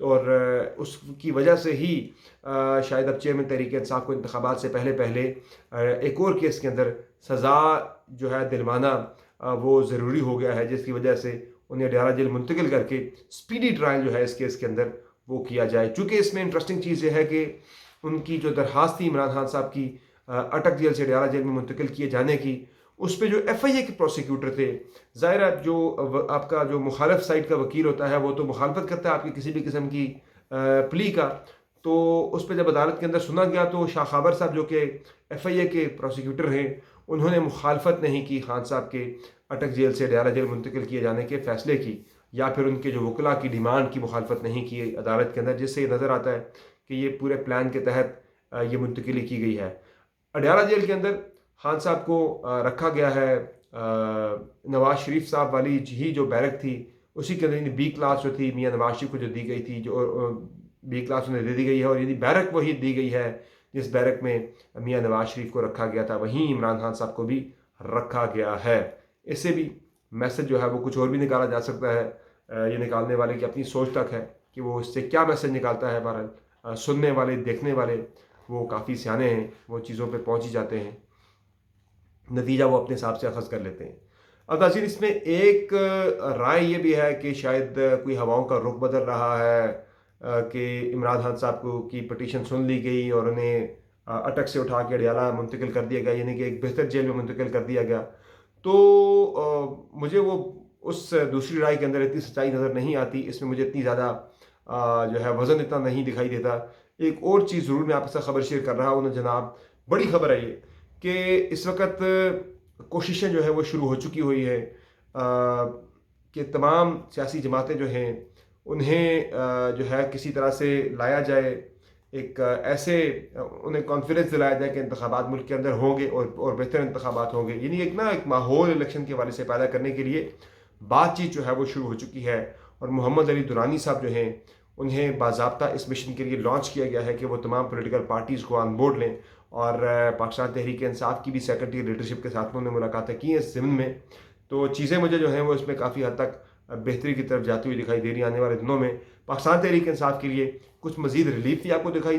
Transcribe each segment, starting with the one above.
اور اس کی وجہ سے ہی شاید اب چیئرمین تحریک انصاف کو انتخابات سے پہلے ایک اور کیس کے اندر سزا جو ہے دلوانا وہ ضروری ہو گیا ہے، جس کی وجہ سے انہیں اڈیالہ جیل منتقل کر کے اسپیڈی ٹرائل جو ہے اس کیس کے اندر وہ کیا جائے۔ چونکہ اس میں انٹرسٹنگ چیز یہ ہے کہ ان کی جو درخواست تھی عمران خان صاحب کی اٹک جیل سے اڈیالہ جیل میں منتقل کیے جانے کی، اس پہ جو ایف آئی اے کے پروسیکیوٹر تھے، ظاہر ہے جو آپ کا جو مخالف سائڈ کا وکیل ہوتا ہے وہ تو مخالفت کرتا ہے آپ کی کسی بھی قسم کی پلی کا، تو اس پہ جب عدالت کے اندر سنا گیا تو شاہ خابر صاحب جو کہ ایف آئی اے کے پروسیکیوٹر ہیں، انہوں نے مخالفت نہیں کی خان صاحب کے اٹک جیل سے اڈیالہ جیل منتقل کیے جانے کے فیصلے کی، یا پھر ان کے جو وکلاء کی ڈیمانڈ کی مخالفت نہیں کی عدالت کے اندر، جس سے یہ نظر آتا ہے کہ یہ پورے پلان کے تحت یہ منتقلی کی گئی ہے۔ اڈیالہ جیل کے اندر خان صاحب کو رکھا گیا ہے نواز شریف صاحب والی ہی جو بیرک تھی اسی کے اندر بی کلاس جو تھی میاں نواز شریف کو جو دی گئی تھی، جو بی کلاس انہیں دے دی گئی ہے، اور یعنی بیرک وہی دی گئی ہے جس بیرک میں میاں نواز شریف کو رکھا گیا تھا، وہیں عمران خان صاحب کو بھی رکھا گیا ہے۔ اس سے بھی میسج جو ہے وہ کچھ اور بھی نکالا جا سکتا ہے، یہ نکالنے والے کی اپنی سوچ تک ہے کہ وہ اس سے کیا میسج نکالتا ہے۔ بہرحال سننے والے دیکھنے والے وہ کافی سیانے ہیں، وہ چیزوں پہ پہنچ ہی جاتے ہیں، نتیجہ وہ اپنے حساب سے اخذ کر لیتے ہیں۔ اب ناظرین، اس میں ایک رائے یہ بھی ہے کہ شاید کوئی ہواؤں کا رخ بدل رہا ہے کہ عمران خان صاحب کو کی پٹیشن سن لی گئی اور انہیں اٹک سے اٹھا کے اڈیالہ منتقل کر دیا گیا، یعنی کہ ایک بہتر جیل میں منتقل کر دیا گیا۔ تو مجھے وہ اس دوسری رائے کے اندر اتنی سچائی نظر نہیں آتی، اس میں مجھے اتنی زیادہ جو ہے وزن اتنا نہیں دکھائی دیتا۔ ایک اور چیز ضرور میں آپ کے ساتھ خبر شیئر کر رہا ہوں جناب، بڑی خبر ہے یہ کہ اس وقت کوششیں جو ہے وہ شروع ہو چکی ہوئی ہے کہ تمام سیاسی جماعتیں جو ہیں انہیں جو ہے کسی طرح سے لایا جائے، ایک ایسے انہیں کانفیڈنس دلایا جائے کہ انتخابات ملک کے اندر ہوں گے اور بہتر انتخابات ہوں گے، یعنی ایک ماحول الیکشن کے حوالے سے پیدا کرنے کے لیے بات چیت جو ہے وہ شروع ہو چکی ہے، اور محمد علی درانی صاحب جو ہیں انہیں باضابطہ اس مشن کے لیے لانچ کیا گیا ہے کہ وہ تمام پولیٹیکل پارٹیز کو آن بورڈ لیں، اور پاکستان تحریک انصاف کی بھی سیکرٹری لیڈرشپ کے ساتھ انہوں نے ملاقاتیں کی ہیں اس ضمن میں۔ تو چیزیں مجھے جو ہیں وہ اس میں کافی حد تک بہتری کی طرف جاتی ہوئی دکھائی دے رہی ہیں۔ آنے والے دنوں میں پاکستان تحریک انصاف کے لیے کچھ مزید ریلیف بھی آپ کو دکھائی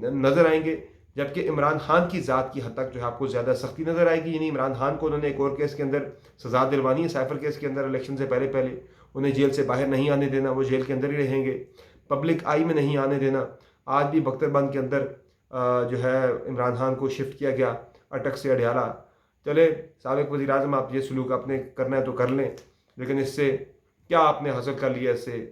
نظر آئیں گے، جبکہ عمران خان کی ذات کی حد تک جو ہے آپ کو زیادہ سختی نظر آئے گی، یعنی عمران خان کو انہوں نے ایک اور کیس کے اندر سزا دلوانی ہے، سائفر کیس کے اندر، الیکشن سے پہلے انہیں جیل سے باہر نہیں آنے دینا، وہ جیل کے اندر ہی رہیں گے، پبلک آئی میں نہیں آنے دینا۔ آج بھی بختر بند کے اندر جو ہے عمران خان کو شفٹ کیا گیا اٹک سے اڈیالہ۔ چلے سابق وزیر اعظم، آپ یہ سلوک آپ نے کرنا ہے تو کر لیں، لیکن اس سے کیا آپ نے حاصل کر لیا؟ اس سے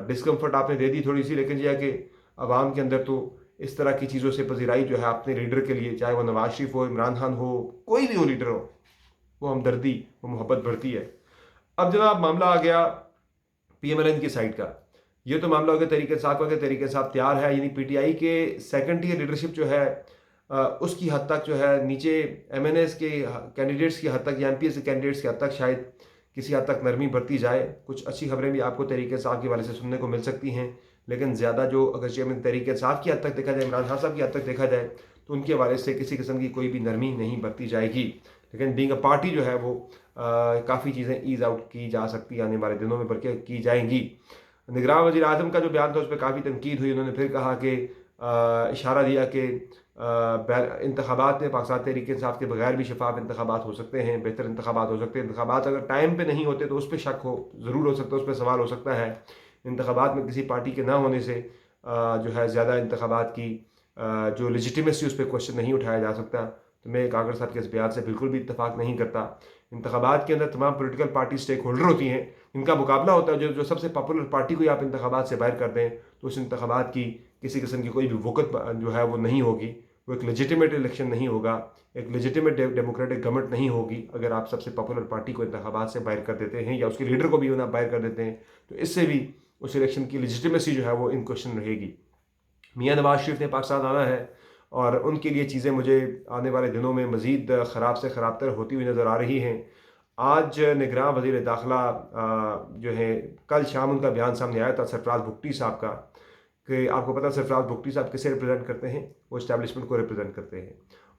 ڈسکمفرٹ آپ نے دے دی تھوڑی سی، لیکن یہ ہے کہ عوام کے اندر تو اس طرح کی چیزوں سے پذیرائی جو ہے اپنے لیڈر کے لیے، چاہے وہ نواز شریف ہو، عمران خان ہو، کوئی بھی ہو لیڈر ہو، وہ ہمدردی، وہ محبت بڑھتی ہے۔ اب جناب معاملہ آ گیا پی ایم ایل این کی سائڈ کا، یہ تو معاملہ ہو گیا تحریک انصاف کا کہ تحریک انصاف تیار ہے، یعنی پی ٹی آئی کے سیکنڈ ٹیئر لیڈرشپ جو ہے اس کی حد تک جو ہے نیچے ایم این ایز کے کینڈیڈیٹس کی حد تک یا ایم پی ایس کے کینڈیڈیٹس کی حد تک شاید کسی حد تک نرمی برتی جائے۔ کچھ اچھی خبریں بھی آپ کو تحریک انصاف کے حوالے سے سننے کو مل سکتی ہیں، لیکن زیادہ جو اگر چیئرمین تحریک انصاف کی حد تک دیکھا جائے، عمران خان صاحب کی حد تک دیکھا جائے، تو ان کے حوالے سے کسی قسم کی کوئی بھی نرمی نہیں برتی جائے گی، لیکن بینگ اے پارٹی جو ہے وہ کافی چیزیں ایز آؤٹ کی جا سکتی ہیں آنے والے دنوں میں، بلکہ کی جائیں گی۔ نگراں وزیر اعظم کا جو بیان تھا اس پہ کافی تنقید ہوئی، انہوں نے پھر کہا کہ اشارہ دیا کہ انتخابات میں پاکستان تحریک انصاف کے بغیر بھی شفاف انتخابات ہو سکتے ہیں، بہتر انتخابات ہو سکتے ہیں۔ انتخابات اگر ٹائم پہ نہیں ہوتے تو اس پہ شک ضرور ہو سکتا ہے، اس پہ سوال ہو سکتا ہے۔ انتخابات میں کسی پارٹی کے نہ ہونے سے جو ہے زیادہ انتخابات کی جو لیجیٹیمیسی اس پہ کوشچن نہیں اٹھایا جا سکتا۔ تو میں کاغر صاحب کے اس بیان سے بالکل بھی اتفاق نہیں کرتا۔ انتخابات کے اندر تمام پولیٹیکل پارٹی سٹیک ہولڈر ہوتی ہیں، ان کا مقابلہ ہوتا ہے، جو سب سے پاپولر پارٹی کو آپ انتخابات سے باہر کر دیں تو اس انتخابات کی کسی قسم کی کوئی بھی وقت جو ہے وہ نہیں ہوگی، وہ ایک لیجیٹیمیٹ الیکشن نہیں ہوگا، ایک لیجیٹیمیٹ ڈیموکریٹک گورنمنٹ نہیں ہوگی اگر آپ سب سے پاپولر پارٹی کو انتخابات سے باہر کر دیتے ہیں یا اس کے لیڈر کو بھی انہیں باہر کر دیتے ہیں، تو اس سے بھی اس الیکشن کی لیجیٹیمیسی جو ہے وہ ان کوشچن رہے گی۔ میاں نواز شریف نے پاکستان آنا ہے اور ان کے لیے چیزیں مجھے آنے والے دنوں میں مزید خراب سے خراب تر ہوتی ہوئی نظر آ رہی ہیں۔ آج نگراں وزیر داخلہ جو ہے کل شام ان کا بیان سامنے آیا تھا سرفراز بگٹی صاحب کا، کہ آپ کو پتہ سرفراز بگٹی صاحب کسے ریپرزینٹ کرتے ہیں؟ وہ اسٹیبلشمنٹ کو ریپرزینٹ کرتے ہیں،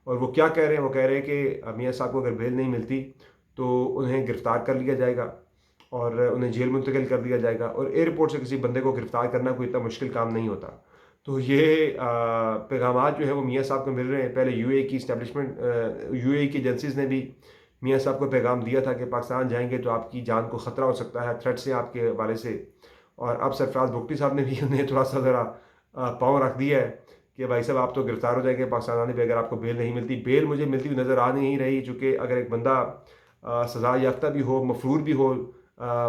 اور وہ کیا کہہ رہے ہیں؟ وہ کہہ رہے ہیں کہ میاں صاحب کو اگر بیل نہیں ملتی تو انہیں گرفتار کر لیا جائے گا، اور انہیں جیل منتقل کر دیا جائے گا، اور ایئرپورٹ سے کسی بندے کو گرفتار کرنا کوئی اتنا مشکل کام نہیں ہوتا۔ تو یہ پیغامات جو ہے وہ میاں صاحب کو مل رہے ہیں۔ پہلے یو اے کی اسٹیبلشمنٹ، یو اے کی ایجنسیز نے بھی میاں صاحب کو پیغام دیا تھا کہ پاکستان جائیں گے تو آپ کی جان کو خطرہ ہو سکتا ہے، تھریٹ سے آپ کے حوالے سے۔ اور اب سرفراز بگٹی صاحب نے بھی انہیں تھوڑا سا ذرا پاؤں رکھ دیا ہے کہ بھائی صاحب آپ تو گرفتار ہو جائیں گے پاکستان آنے پہ اگر آپ کو بیل نہیں ملتی۔ بیل مجھے ملتی ہوئی نظر آ نہیں رہی، چونکہ اگر ایک بندہ سزا یافتہ بھی ہو، مفرور بھی ہو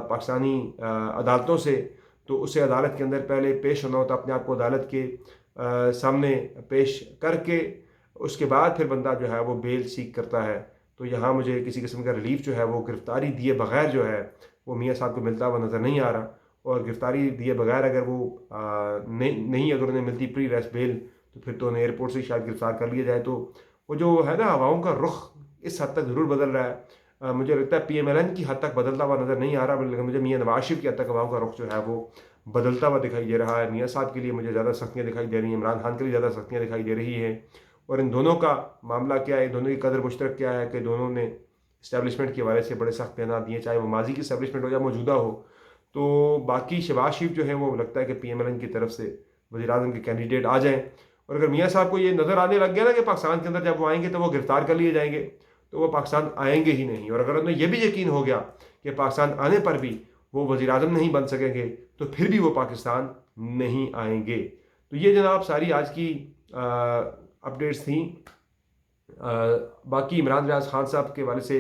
پاکستانی عدالتوں سے، تو اسے عدالت کے اندر پہلے پیش ہونا ہوتا، اپنے آپ کو عدالت کے سامنے پیش کر کے اس کے بعد پھر بندہ جو ہے وہ بیل سیک کرتا ہے۔ تو یہاں مجھے کسی قسم کا ریلیف جو ہے وہ گرفتاری دیے بغیر جو ہے وہ میاں صاحب کو ملتا ہوا نظر نہیں آ رہا۔ اور گرفتاری دیے بغیر اگر وہ نہیں اگر انہیں ملتی پری ریسٹ بیل، تو پھر تو انہیں ایئرپورٹ سے شاید گرفتار کر لیا جائے۔ تو وہ جو ہے نا ہواؤں کا رخ اس حد تک ضرور بدل رہا ہے۔ مجھے لگتا ہے پی ایم ایل این کی حد تک بدلتا ہوا نظر نہیں آ رہا، بلکہ مجھے میاں نواز شریف کی حد تک ہواؤں کا رخ جو ہے وہ بدلتا ہوا دکھائی دے رہا ہے۔ میاں صاحب کے لیے مجھے زیادہ سختیاں دکھائی دے رہی ہیں، عمران خان کے لیے زیادہ سختیاں دکھائی دے رہی ہیں۔ اور ان دونوں کا معاملہ کیا ہے، دونوں کی قدر مشترک کیا ہے کہ دونوں نے اسٹیبلشمنٹ کے حوالے سے بڑے سخت بیانات دیے، چاہے وہ ماضی کی اسٹیبلشمنٹ ہو یا موجودہ ہو۔ تو باقی شہباز شریف جو ہے وہ لگتا ہے کہ پی ایم ایل این کی طرف سے وزیر اعظم کے کینڈیڈیٹ آ جائیں۔ اور اگر میاں صاحب کو یہ نظر آنے لگ گیا نا کہ پاکستان کے اندر جب وہ آئیں گے تو وہ گرفتار کر لیے جائیں گے، تو وہ پاکستان آئیں گے ہی نہیں۔ اور اگر انہیں یہ بھی یقین ہو گیا کہ پاکستان آنے پر بھی وہ وزیر اعظم نہیں بن سکیں گے، تو پھر بھی وہ پاکستان نہیں آئیں گے۔ تو یہ جناب ساری آج کی اپڈیٹس تھیں۔ باقی عمران ریاض خان صاحب کے حوالے سے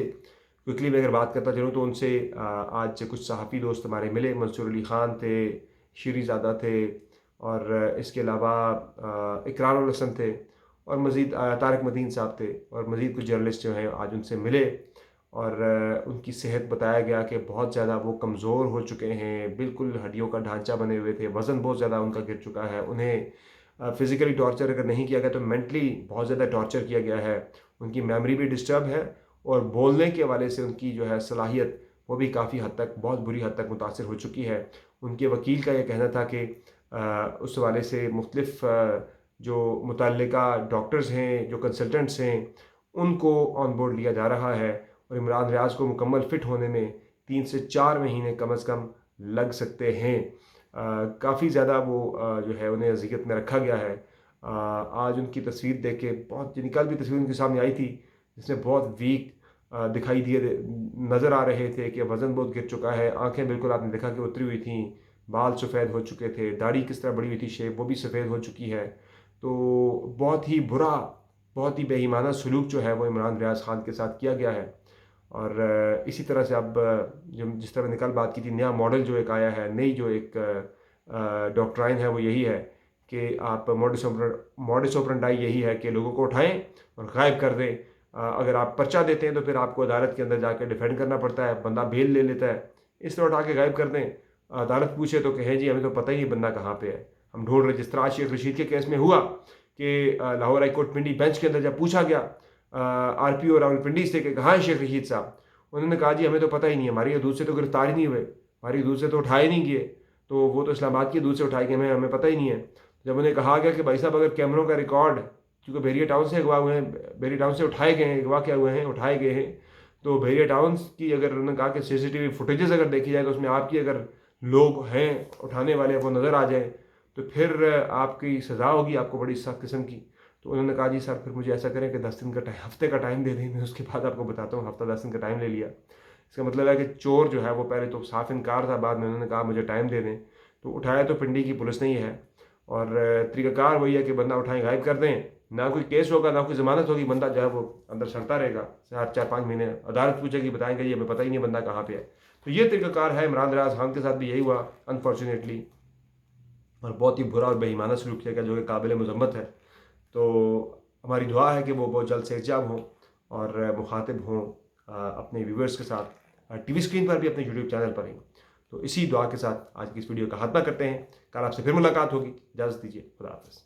کوئکلی میں اگر بات کرتا چلوں تو ان سے آج کچھ صحافی دوست ہمارے ملے، منصور علی خان تھے، شیری زادہ تھے، اور اس کے علاوہ اقرار الحسن تھے، اور مزید طارق مدین صاحب تھے، اور مزید کچھ جرنلسٹ جو ہیں آج ان سے ملے۔ اور ان کی صحت بتایا گیا کہ بہت زیادہ وہ کمزور ہو چکے ہیں، بالکل ہڈیوں کا ڈھانچہ بنے ہوئے تھے، وزن بہت زیادہ ان کا گر چکا ہے، انہیں فزیکلی ٹارچر اگر نہیں کیا گیا تو مینٹلی بہت زیادہ ٹارچر کیا گیا ہے۔ ان کی میموری بھی ڈسٹرب ہے، اور بولنے کے حوالے سے ان کی جو ہے صلاحیت وہ بھی کافی حد تک، بہت بری حد تک متاثر ہو چکی ہے۔ ان کے وکیل کا یہ کہنا تھا کہ اس حوالے سے مختلف جو متعلقہ ڈاکٹرز ہیں، جو کنسلٹنٹس ہیں، ان کو آن بورڈ لیا جا رہا ہے، اور عمران ریاض کو مکمل فٹ ہونے میں 3 سے 4 مہینے کم از کم لگ سکتے ہیں۔ کافی زیادہ وہ جو ہے انہیں اذیت میں رکھا گیا ہے۔ آج ان کی تصویر دیکھ کے بہت، یعنی کل بھی تصویر ان کے سامنے آئی تھی جس میں بہت ویک دکھائی نظر آ رہے تھے، کہ وزن بہت گر چکا ہے، آنکھیں بالکل آپ نے دیکھا کہ اتری ہوئی تھیں، بال سفید ہو چکے تھے، داڑھی کس طرح بڑی ہوئی تھی شیپ وہ بھی سفید ہو چکی ہے۔ تو بہت ہی برا، بہت ہی بے ایمانہ سلوک جو ہے وہ عمران ریاض خان کے ساتھ کیا گیا ہے۔ اور اسی طرح سے اب جس طرح میں نے کل بات کی تھی، نیا ماڈل جو ایک آیا ہے، نئی جو ایک ڈاکٹرائن ہے وہ یہی ہے کہ آپ موڈس آپرنڈائی یہی ہے کہ لوگوں کو اٹھائیں اور غائب کر دیں۔ اگر آپ پرچہ دیتے ہیں تو پھر آپ کو عدالت کے اندر جا کے ڈیفینڈ کرنا پڑتا ہے، بندہ بیل لے لیتا ہے، اس طرح اٹھا کے غائب کر دیں۔ عدالت پوچھے تو کہیں جی ہمیں تو پتہ ہی نہیں بندہ کہاں پہ ہے، ہم ڈھونڈ رہے۔ جس طرح شیخ رشید کے کیس میں ہوا کہ Lahore high court Pindi bench کے اندر جب پوچھا گیا آر پی او راول پنڈی سے کہ کہاں ہے شیخ رشید صاحب، انہوں نے کہا جی ہمیں تو پتہ ہی نہیں ہے، ہماری حدود سے تو گرفتار ہی نہیں ہوئے، ہماری حدود سے تو اٹھائے نہیں گئے، تو وہ تو اسلام آباد کی حدود سے اٹھائے گئے، ہمیں پتہ ہی نہیں ہے۔ جب انہیں کہا گیا کہ بھائی صاحب اگر کیمروں کا ریکارڈ، کیونکہ بحریہ ٹاؤن سے اغوا ہوئے ہیں، بحریہ ٹاؤن سے اٹھائے گئے ہیں، اغوا کیا ہوئے ہیں، اٹھائے گئے ہیں، تو بحریہ ٹاؤن کی اگر انہوں نے کہا کہ سی سی ٹی وی فوٹیجز اگر دیکھی جائے تو اس میں آپ کی اگر لوگ ہیں اٹھانے والے وہ نظر آ جائیں تو پھر آپ کی سزا ہوگی، آپ کو بڑی سخت قسم کی۔ تو انہوں نے کہا جی سر پھر مجھے ایسا کریں کہ 10 دن کا ہفتے کا ٹائم دے دیں، میں اس کے بعد آپ کو بتاتا ہوں۔ ہفتہ 10 دن کا ٹائم لے لیا۔ اس کا مطلب ہے کہ چور جو ہے وہ پہلے تو صاف انکار تھا، بعد میں انہوں نے کہا مجھے ٹائم دے دیں، تو اٹھایا تو پنڈی کی پولیس نے ہی ہے۔ اور طریقہ کار وہی ہے کہ بندہ اٹھائیں غائب کر دیں، نہ کوئی کیس ہوگا نہ کوئی ضمانت ہوگی، بندہ جو ہے وہ اندر سڑتا رہے گا 4-5 مہینے، عدالت پوچھے گی بتائیں گے یہ ہمیں پتہ ہی نہیں بندہ کہاں پہ ہے۔ تو یہ طریقہ کار ہے، عمران ریاض خان کے ساتھ بھی یہی ہوا انفارچونیٹلی، اور بہت ہی برا اور بے ایمانہ سلوک کیا گیا جو کہ قابل مذمت ہے۔ تو ہماری دعا ہے کہ وہ بہت جلد سے ایجاب ہوں اور مخاطب ہوں اپنے ویورز کے ساتھ، ٹی وی اسکرین پر بھی اپنے یوٹیوب چینل پر ہی۔ تو اسی دعا کے ساتھ آج کی اس ویڈیو کا خاتمہ کرتے ہیں، کل آپ سے پھر ملاقات ہوگی، اجازت دیجیے، خدا حافظ۔